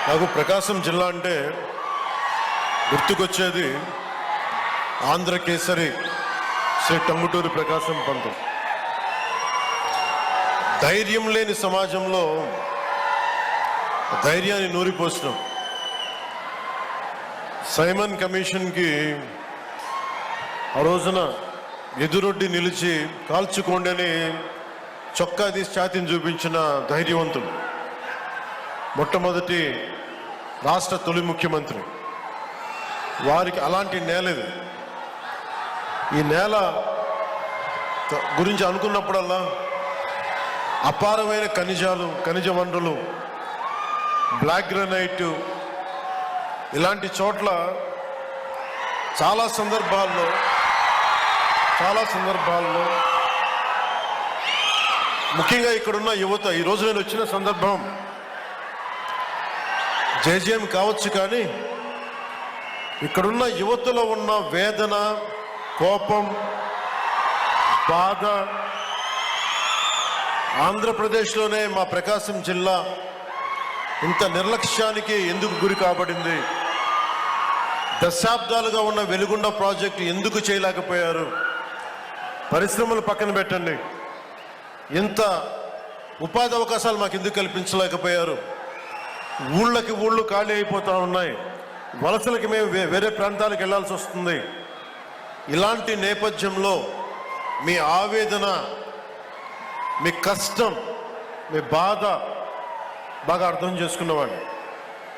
నాకు ప్రకాశం జిల్లా అంటే గుర్తుకొచ్చేది ఆంధ్ర కేసరి శ్రీ టంగుటూరి ప్రకాశం పంతులు. ధైర్యం లేని సమాజంలో ధైర్యాన్ని నూరిపోసినాం. సైమన్ కమిషన్కి ఆ రోజున ఎదురొడ్డి నిలిచి కాల్చుకోండి అని చొక్కా తీసి ఛాతీని చూపించిన ధైర్యవంతుడు, మొట్టమొదటి రాష్ట్ర తొలి ముఖ్యమంత్రి. వారికి అలాంటి నేల ఇది. ఈ నేల గురించి అనుకున్నప్పుడల్లా అపారమైన ఖనిజ వనరులు, బ్లాక్ గ్రానైట్, ఇలాంటి చోట్ల చాలా సందర్భాల్లో ముఖ్యంగా ఇక్కడున్న యువత, ఈరోజు నేను వచ్చిన సందర్భం జేజేఎం కావచ్చు, కానీ ఇక్కడున్న యువతలో ఉన్న వేదన, కోపం, బాధ, ఆంధ్రప్రదేశ్లోనే మా ప్రకాశం జిల్లా ఇంత నిర్లక్ష్యానికి ఎందుకు గురి కాబడింది, దశాబ్దాలుగా ఉన్న వెలుగొండ ప్రాజెక్టు ఎందుకు చేయలేకపోయారు, పరిశ్రమలు పక్కన పెట్టండి, ఇంత ఉపాధి అవకాశాలు మాకు ఎందుకు కల్పించలేకపోయారు, ఊళ్ళు ఖాళీ అయిపోతూ ఉన్నాయి, వలసలకి మేము వేరే ప్రాంతాలకు వెళ్ళాల్సి వస్తుంది. ఇలాంటి నేపథ్యంలో మీ ఆవేదన, మీ కష్టం, మీ బాధ బాగా అర్థం చేసుకున్నవాడిని.